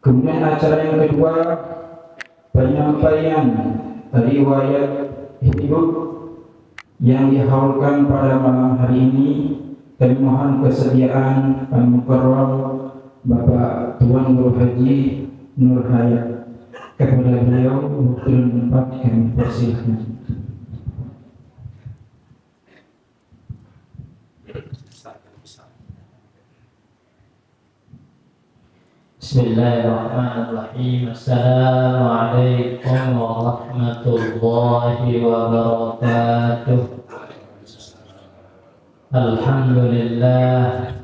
Kemudian acara yang kedua, penyampaian riwayat hidup yang dihaulkan pada malam hari ini. Kami mohon kesediaan Al-Mukarram Bapak Tuan Guru Haji Nur Hayat. Kepada beliau waktu tempat kami persilahkan. Bismillahirrahmanirrahim. Assalamualaikum warahmatullahi wabarakatuh. Alhamdulillah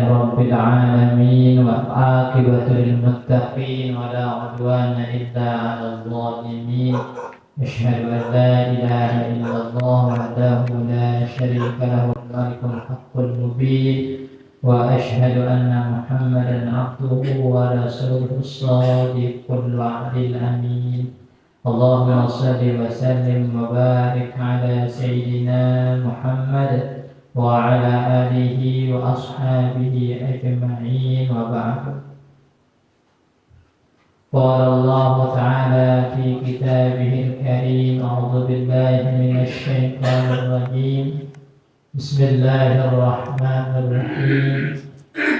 rabbil alamin wa aqibatu lil muttaqin wa la udwana illa 'alal zalimin. Asyhadu an la ilaha illallah wahdahu la syarika lahu al-malikul haqqul mubin. وأشهد أن محمدا عبده ورسوله الصادق الوعد الأمين. اللهم صل وسلم وبارك على سيدنا محمد وعلى آله وأصحابه أجمعين وبعد. قال الله تعالى في كتابه الكريم: أعوذ بالله من الشيطان الرجيم. Bismillahirrahmanirrahim.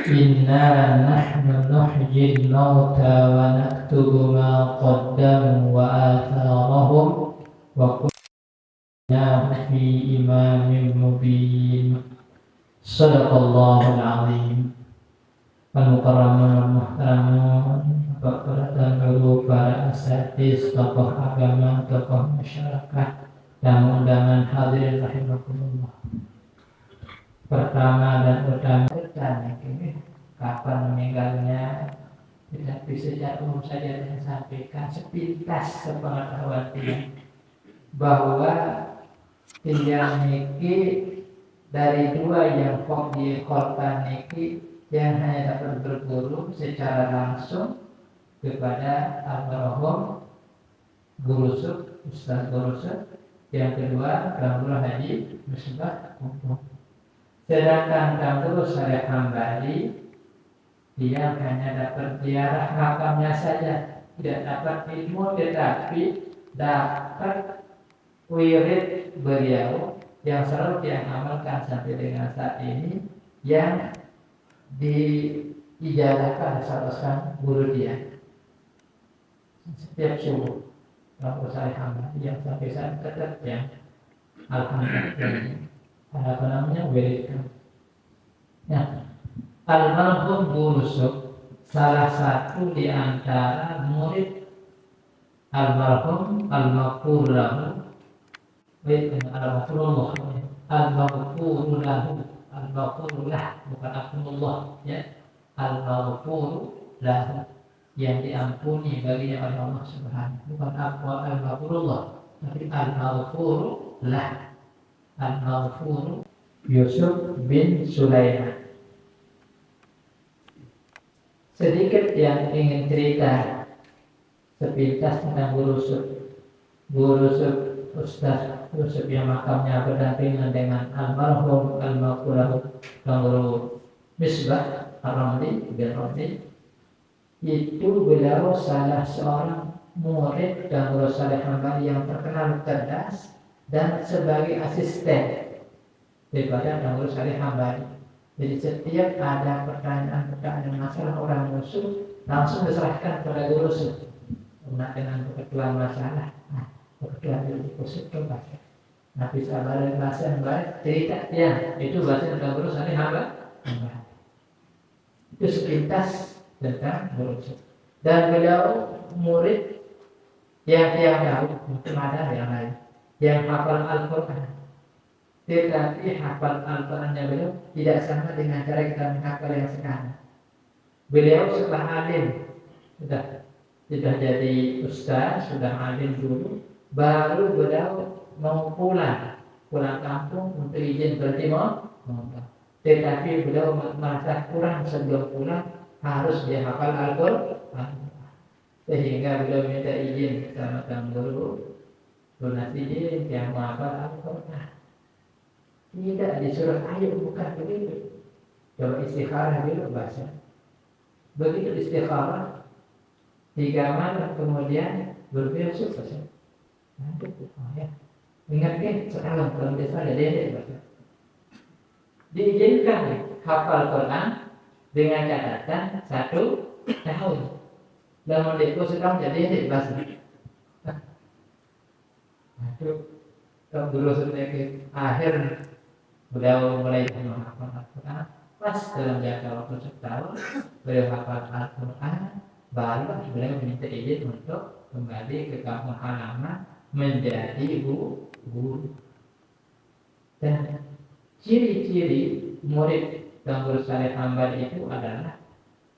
Inna nahnu nuhyil mauta wa naktubu ma qaddamu wa atharahum wa kunna fi imamin mubin. Sadaqallahul azim. Al-Mukarramun wal-Muhtaramun, Bapak dan Guru, para asatiz, tokoh agama, tokoh masyarakat, dan undangan hadirin rahimakumullah. Pertama dan utama ini kapan meninggalnya tidak bisa secara umum saja saya sampaikan sepintas sepengetahuan dia bahwa tinjau niki dari dua yang kok di kota niki yang hanya dapat berguru secara langsung kepada almarhum Guru Sub, Ustaz Guru Sub, yang kedua Guru Haji Misbah Kumpul. Sedangkan Guru Saleh Hambali dia hanya dapat ziarah makamnya saja, tidak dapat ilmu, tetapi dapat wirid beliau yang selalu dia amalkan sampai dengan saat ini, yang diijazahkan salah guru dia setiap subuh. Guru Saleh Hambali yang sampai saat tetap yang alhamdulillah wiridkan. Nah, almarhum Guru Sub salah satu di antara murid almarhum al-Maghfurullah bukan Akunullah ya, al-Maghfurullah yang diampuni baginya oleh Allah Subhanahu, bukan al-Maghfurullah tapi al-Maghfurullah. Al-Maghfur Yusuf bin Sulaiman. Sedikit yang ingin cerita sepintas tentang Guru Sub. Guru Sub, Ustaz Yusuf yang makamnya berdampingan dengan almarhum al-Maghfurullah Guru Misbah Ar-Ramli bin Ramli. Itu beliau salah seorang murid dan Guru Saleh Hambali yang terkenal cerdas dan sebagai asisten daripada Guru Saleh Hambali. Jadi setiap ada pertanyaan masalah orang musuh langsung diserahkan kepada Guru Sub. Dengan kebetulan masalah, kebetulan itu kusut ke bahasa. Nah bisa balik bahasa yang baik, cerita ya itu bahasa tentang Guru Saleh Hambali. Itu sepintas tentang Guru Sub. Dan beliau murid yang tahu, mungkin ada yang lain yang hafal Al-Quran, tetapi hafal Al-Qurannya beliau tidak sama dengan cara kita menghafal yang sekarang. Beliau setelah alim, sudah jadi ustaz, sudah alim dulu, baru beliau mau pulang kampung untuk izin bertimur. Tetapi beliau merasa kurang sebelum pulang harus dia hafal Al-Quran, sehingga beliau minta izin sama guru. Donasi izin yang menghafal Al-Quran. Tidak disuruh ayo bukan begitu. Coba istikharah dulu bahasa. Begitu istikharah 3 malam kemudian berbesok saja. Nanti ya. Ingat kan setahun kalau dia salah dia baca. Diizinkan hafal Quran dengan catatan 1 tahun. Lalu dia setahun jadi dia baca. Itu guru sedikit akhir beliau mulai menghafal Al-Quran. Pas dalam jangka waktu setahun beliau hafal Al-Quran, baru beliau minta izin untuk kembali ke kampung halaman menjadi guru. Dan ciri-ciri murid Tuan Guru Saleh Hambali itu adalah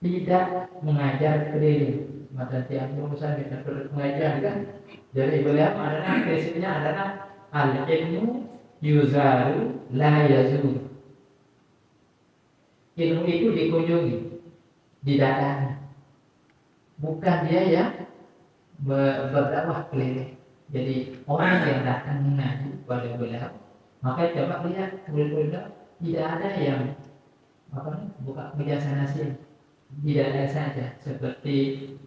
tidak mengajar keliling. Mata tiap urusan kita perlu mengajar kan. Jadi beliau adalah prinsipnya adalah al-ilmu yuzaru la yazur. Ilmu itu dikunjungi, didatangi. Bukan dia yang berdakwah keliling. Jadi orang yang datang mengaji pada beliau, maka coba lihat murid-murid tidak ada yang buka meja sana sini, tidak ada saja seperti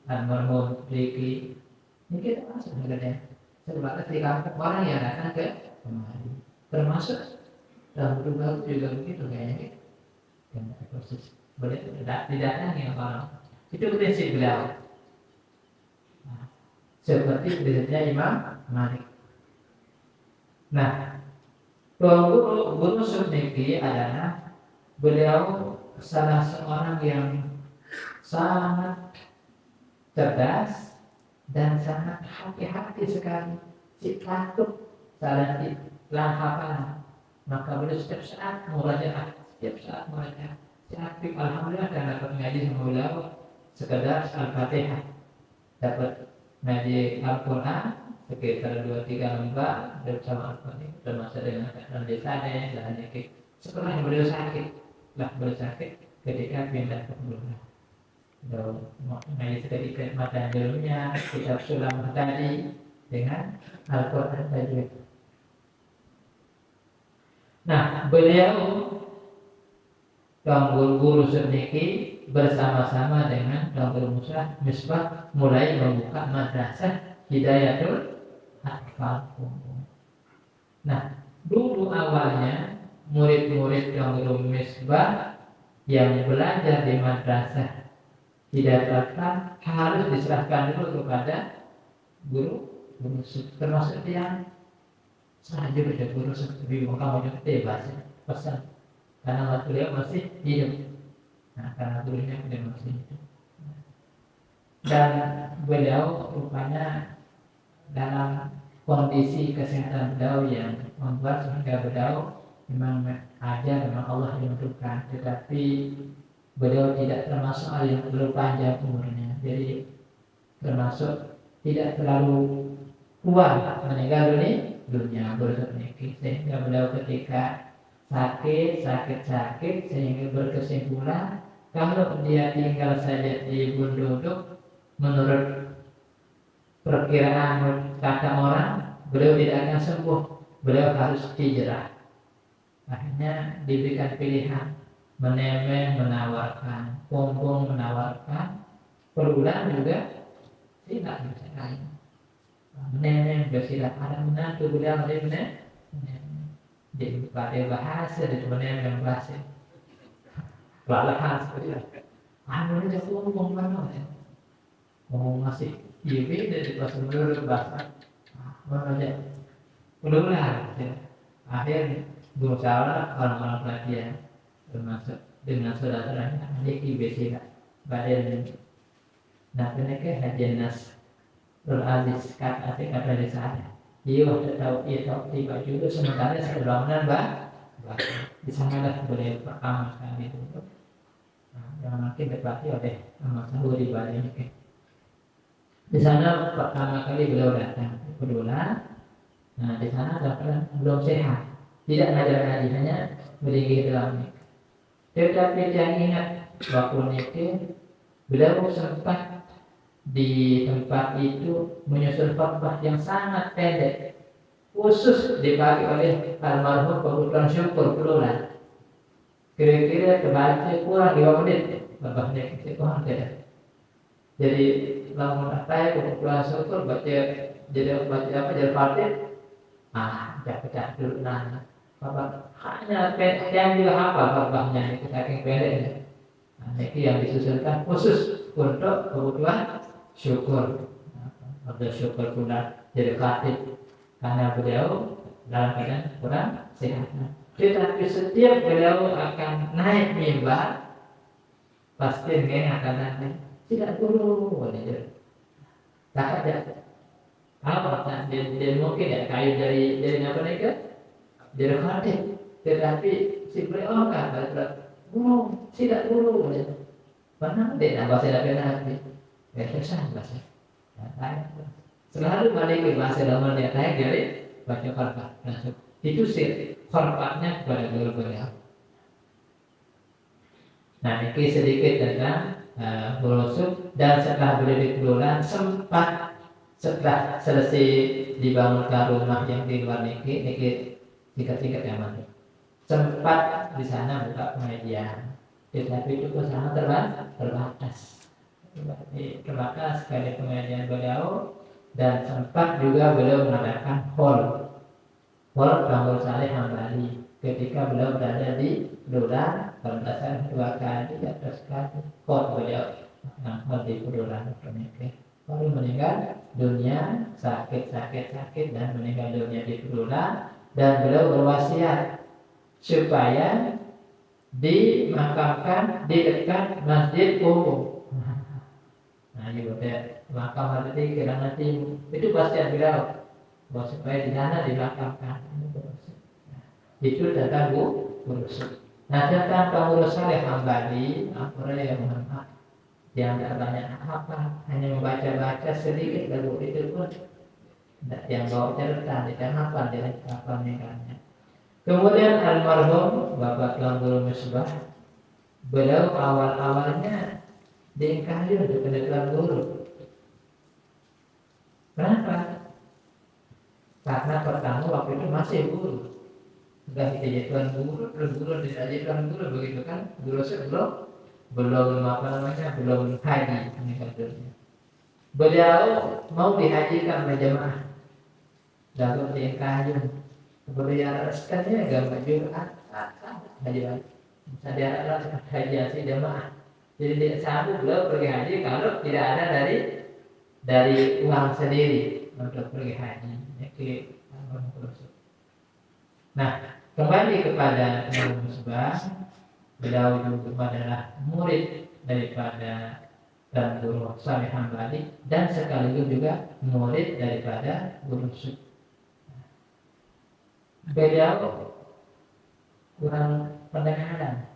almarhum Riki. Ini kita masuk negara sebatas di kampung orang yang datang ke kemari, termasuk dalam juga begitu kayaknya. Proses boleh didatangi orang itu prinsip beliau. Seperti prinsipnya Imam Malik. Nah, Guru Subniki adalah beliau salah seorang yang sangat cerdas dan sangat hati-hati sekali. Si takut salah di hafalan. Maka beliau setiap saat membaca. Aktif alhamdulillah dan dapat ngaji sama beliau sekedar Al-Fatihah, dapat ngaji Al-Quran sekitar 2-3 lembar bersama Al-Fatihah termasuk dengan keadaan desa dan nyekik. Setelah beliau sakit ketika pindah ke Belanda. Ngaji sedikit mata jilumnya kitab Sulam tadi dengan Al-Quran tajwid. Nah, beliau Tuan Guru Subniki bersama-sama dengan Tuan Guru Misbah mulai membuka madrasah Hidayatul Atfal. Nah, dulu awalnya murid-murid Tuan Guru Misbah yang belajar di madrasah Hidayatul Atfal harus diserahkan dulu kepada guru termasuk yang sahaja baca guru seperti kamu bebas pesan. Karena beliau masih hidup. Nah, karena gurunya masih hidup. Dan beliau rupanya dalam kondisi kesehatan beliau yang membuat sehingga beliau memang aja memang Allah yang menentukan, tetapi beliau tidak termasuk orang yang terlalu panjang umurnya. Jadi termasuk tidak terlalu tua meninggal dunia sehingga beliau ketika sakit sehingga berkesimpulan kalau dia tinggal saja di Bunduduk menurut perkiraan kata orang beliau tidak akan sembuh, beliau harus hijrah. Akhirnya diberikan pilihan Menemeh menawarkan, Pompong menawarkan, per bulan juga tidak bisa lain. Menemeh bersilat ada menantu beliau Menemeh jadi pakai bahasa di temennya yang bahasa kelalahan seperti itu. Anu ini jauh ngomong mana ya? Ngomong masih beda di bahasa menurut bahasa mana udah ya. Akhirnya berusaha orang-orang pelatihan termasuk dengan saudara-saudaranya memiliki basic badan. Nah, mereka Haji Nas Aziz kata di sana. Iya, tahu tiba juga sementara sebangunan di sana lah boleh pertama kali itu. Nah, yang makin berarti oleh Sahur di Bali ini. Di sana pertama kali beliau datang kedua. Nah, di sana belum sehat, tidak ngajar-ngaji hanya berdiri dalam ini. Tetapi yang ingat waktu itu beliau sempat di tempat itu menyusun khutbah yang sangat pendek khusus dipakai oleh almarhum Pak Syukur Pulolan. Kira-kira terbaca kurang 2 menit lebahnya kita Tuhan tidak. Jadi lamun apa ya puasa syukur baca jadi Fatih, pecah dulu nanya. Bapak hanya yang juga hafal babahnya itu saking pendeknya. Ini yang disusunkan khusus untuk kebutuhan syukur. Ada syukur pula jadi Fatih karena beliau dalam keadaan kurang sehat. Tetapi setiap beliau akan naik mimbar, pasti dia akan naik. Tidak dulu, tak ada. Apa? Dia mungkin ya kayu dari apa nih ke? Dari Fatih. Tetapi si beliau kan belum, tidak dulu. Pernah dia nak bahasa apa nanti? Biasa bahasa. Selalu balik ke bahasa dalam dia naik dari baca Fatihah. Itu sih hormatnya kepada beliau. Nah, ini sedikit tentang Burusuk. Dan setelah beliau di Kudulan sempat setelah selesai dibangunkan rumah yang di luar niki singkat-singkat ya mas. Sempat di sana buka pengajian, tetapi itu sangat terbatas. Terbatas sekali pengajian beliau dan sempat juga beliau mengadakan hall Bang Saleh Hambali ketika beliau berada di Kudulan berdasarkan 2 kali atau sekali hall beliau di Kudulan. Baru meninggal dunia sakit dan meninggal dunia di Kudulan dan beliau berwasiat supaya dimakamkan di dekat masjid umum. Nah, ini udah makam hati kira nanti itu wasiat beliau bahwa supaya di sana dimakamkan. Itu tentang Burusuk. Nah, tentang pengurus Saleh Hambali, apa yang Muhammad yang tidak banyak apa, hanya membaca-baca sedikit lalu itu pun yang bawa catatan tidak hafal dia hafal meninggalnya. Kemudian almarhum Bapak Tuan Guru Misbah, beliau awal-awalnya diingkari untuk menjadi Tuan Guru. Kenapa? Karena pertama waktu itu masih guru. Sudah jadi Tuan Guru, tidak jadi Tuan Guru begitu kan? Guru belum belum haji meninggal dunia. Beliau mau dihajikan oleh jemaah, lalu diingkari. Beliau reskannya gambar Jumat, haji bisa diarahkan haji jemaah. Jadi tidak sanggup beliau pergi haji kalau tidak ada dari uang sendiri untuk pergi haji. Nah, kembali kepada Guru Misbah, beliau juga adalah murid daripada dan Guru Saleh Hambali dan sekaligus juga murid daripada Burusuk. Beliau kurang pendengaran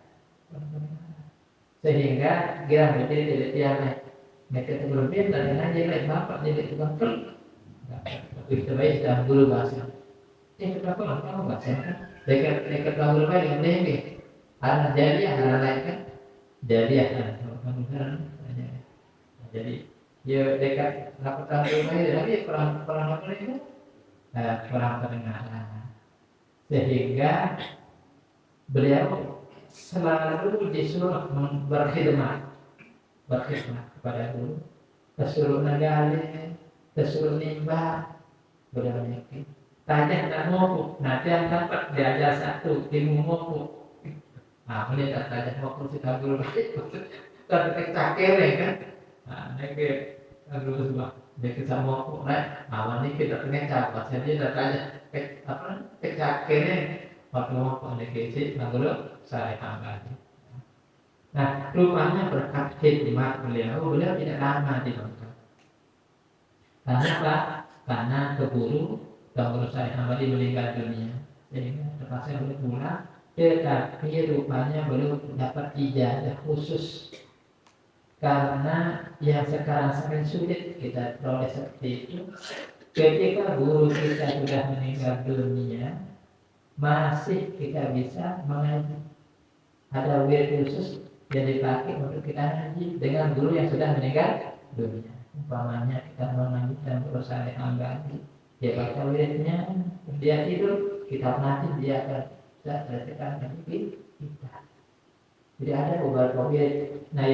sehingga girang berdiri di tiang mereka terlebih dari ngaji lain bapak jadi tukang itu baik dalam guru bahasa. Ini kenapa kamu bahasa kan? Dekat guru baik yang ini anak jadiah anak lain kan jadiah jadi dia dekat lakukan guru baik tapi kurang apa itu kurang pendengaran sehingga beliau selalu disuruh berkhidmat kepada guru, disuruh nagali, disuruh nimba, beliau yakin. Tanya tak mau, nanti yang dapat diajar satu, ilmu mau. Nah, ini tak tanya mau kita guru baik, tapi cakir kan. Nah, ini guru semua, dia kita mau, nah, ini kita pengen capai, jadi tak tanya, cakirnya. Waktu mau kondisi guru Saleh Hambali. Nah, rupanya berkat khidmat beliau tidak lama di Bangka. Karena apa? Karena keburu Guru Saleh Hambali meninggal dunia. Sehingga terpaksa beliau pulang. Tetapi rupanya beliau dapat ijazah khusus. Karena yang sekarang sangat sulit kita peroleh seperti itu. Ketika guru kita sudah meninggal dunia, masih kita bisa mengaji. Ada wirid khusus yang dipakai untuk kita ngaji dengan guru yang sudah meninggal dunia. Umpamanya kita mengajikan Guru Saleh Hambali, dia baca wiridnya, dia tidur, kita nanti dia akan selesaikan ngaji kita. Jadi ada beberapa objek. Nah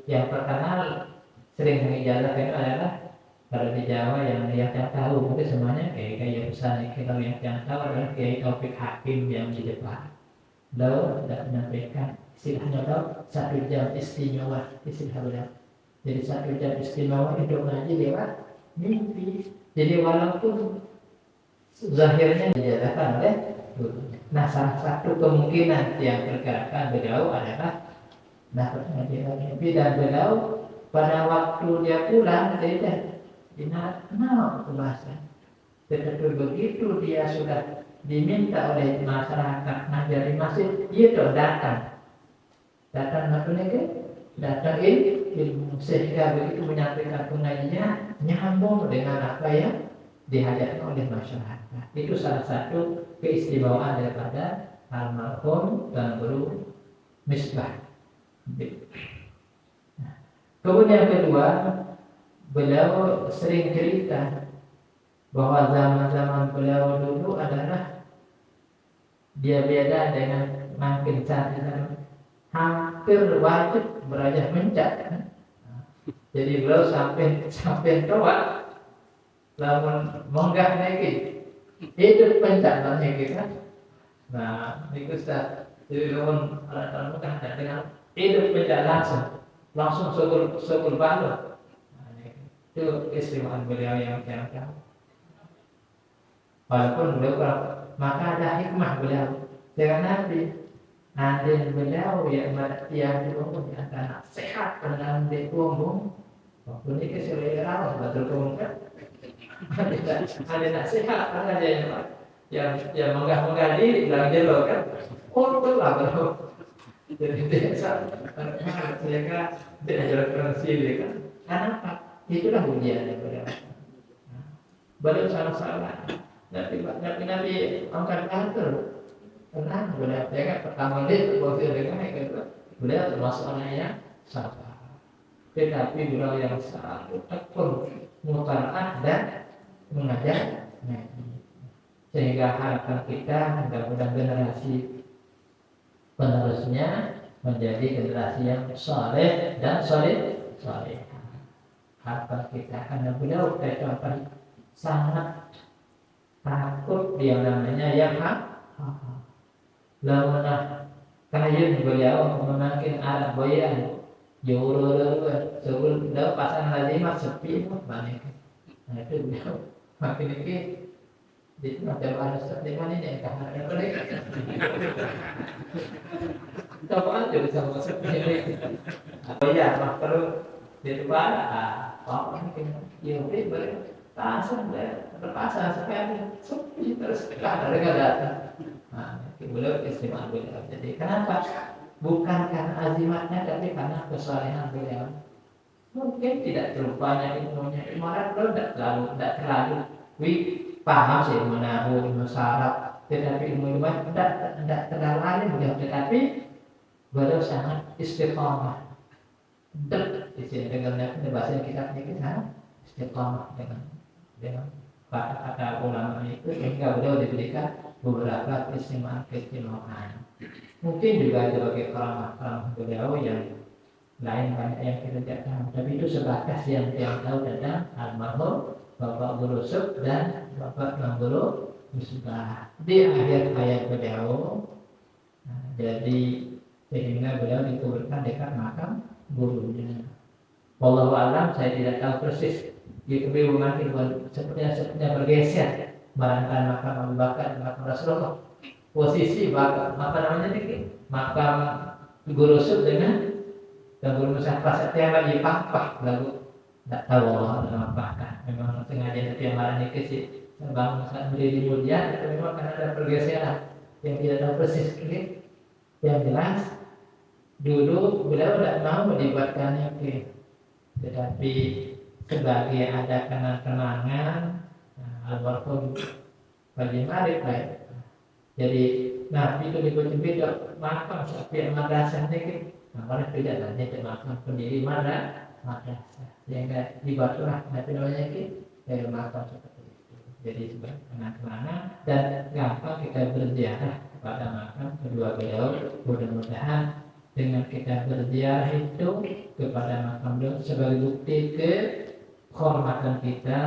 yang terkenal sering mengijazah itu adalah kalau di Jawa yang tahu mungkin semuanya kayak besar kalau yang tahu adalah Kiai Taufik Hakim yang di depan. Beliau sudah menyampaikan istilahnya satu jam istimewa istilah beliau. Jadi satu jam istimewa itu ngaji lewat mimpi. Jadi walaupun zahirnya dijadikan oleh gurunya. Nah, salah satu kemungkinan yang tergerakkan beliau adalah dapat ngaji lewat mimpi, dan beliau pada waktu dia pulang tidak kenal bahasa. Tetapi begitu dia sudah diminta oleh masyarakat ngajar di masjid, dia tuh datang maksudnya ke datang ilmu, sehingga begitu menyampaikan pengajiannya nyambung dengan apa yang dihajarkan oleh masyarakat. Itu salah satu keistimewaan daripada almarhum dan guru Misbah. Kemudian kedua, beliau sering cerita bahwa zaman-zaman beliau dulu adalah dia beda dengan makin saat ini, hampir wajib belajar mencak. Jadi beliau sampai tua, lamun monggah lagi hidup pencak lagi kan. Nah, itu sudah jadi lamun alat mudah dengan hidup pencak langsung sebul balu. Itu keistimewaan beliau yang tahu. Walaupun beliau maka ada hikmah beliau dengan nanti beliau yang diumum di antara sehat dengan diumum waktu ini selera betul kemudian ada nak sehat ada yang menggah diri bilang jelo kan betul lah beliau jadi desa mereka diajarkan sini kan kenapa itulah ujian beliau. Beliau salah Nabi angkat kantor, tenang beliau. Jangan pertama dia berpikir dengan itu, beliau termasuk orang yang sabar. Tetapi beliau yang selalu tekun, mutalaah dan mengajar Nabi. Sehingga harapan kita mudah-mudahan generasi penerusnya menjadi generasi yang saleh dan soleh. Harapan kita karena beliau contoh sangat takut dia namanya yang lalu kayu beliau memakin arah boyan jauh sebelum beliau pasang lazimah sepi banyak. Nah itu beliau makin ini di macam ada seperti mana ini karena mereka coba aja sama seperti ini. Apa ya perlu di depan mungkin yang beliau pasang berpasang supaya sepi terus ada datang. Nah, beliau istimewa beliau. Jadi kenapa? Bukan karena azimatnya, tapi karena kesalehan beliau. Mungkin tidak terlalu banyak ilmunya, ibarat beliau tidak terlalu paham sih menahu ilmu saraf, tetapi ilmu tidak terlalu alim beliau, tetapi beliau sangat istiqamah. Di sini dengan bahasa kita istiqamah dengan kata-kata ulama itu sehingga beliau diberikan beberapa keistimewaan. Mungkin juga sebagai keramah beliau yang lain banyak yang kita tidak tahu, tapi itu sebatas yang tahu tentang almarhum Bapak Guru Sub dan Bapak Guru Misbah di akhir hayat beliau. Nah, jadi sehingga beliau dikuburkan dekat makam gurunya. Wallahu a'lam, saya tidak tahu persis. Itu beliau makin sepertinya bergeser barangkali makam Abu Bakar dan makam Rasulullah. Posisi makam Guru Sub dengan Guru Musafah setiap lagi pangkah lalu tidak tahu Allah apakah memang sengaja setiap malam ini sih bangun saat berdiri mulia itu memang karena ada pergeseran yang tidak tahu persis ini. Yang jelas dulu beliau tidak mau melibatkannya tetapi sebagai ada kenang-kenangan almarhum Haji Marif baik. Jadi Nabi itu dibuat makam setiap madrasah ini, makanya tidak hanya di makam pendiri madrasah, sehingga dibuatlah Nabi namanya dari makam seperti itu. Jadi sebagai kenang-kenangan dan gampang kita berziarah kepada makam kedua beliau. Mudah-mudahan dengan kita berziarah itu kepada makam beliau sebagai bukti kehormatan kita,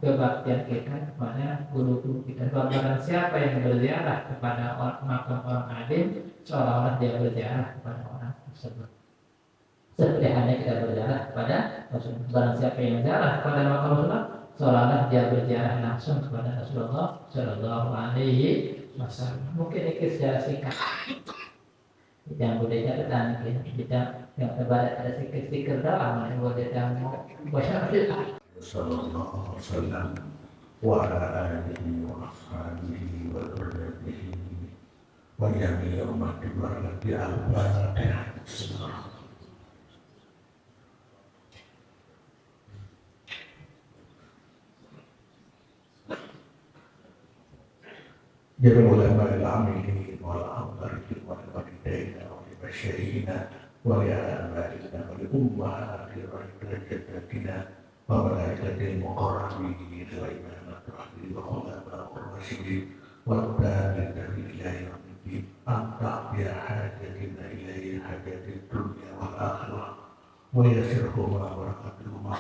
kebaktian kita kepada guru-guru kita. Barang siapa yang berziarah kepada makam orang alim, seolah-olah dia berziarah kepada orang tersebut. Seperti halnya kita berziarah kepada Rasulullah. Barang siapa yang berziarah kepada makam Rasulullah, seolah-olah dia berziarah langsung kepada Rasulullah Shallallahu Alaihi Wasallam. Mungkin ini secara singkat. Yang boleh catatan kita yang terbarat ada stiker dalam yang boleh yang mau baca. Sallallahu alaihi wasallam wa ala alihi wa ashabihi wa dhurriyyatihi wa jami'i ummati barakati al-Fatihah. Jami'ul ulama al-amilin wal amdari wal walidain wal basyirin wal ya'lamadina wal ummahatina wal jaddatina وملائكة المقربين وإمامة الرحمن وخلفاء الراشدين والتابعين إلى يوم الدين أن تقضي حاجتنا إليه حاجات الدنيا والآخرة ويسرهما ورحمتهما.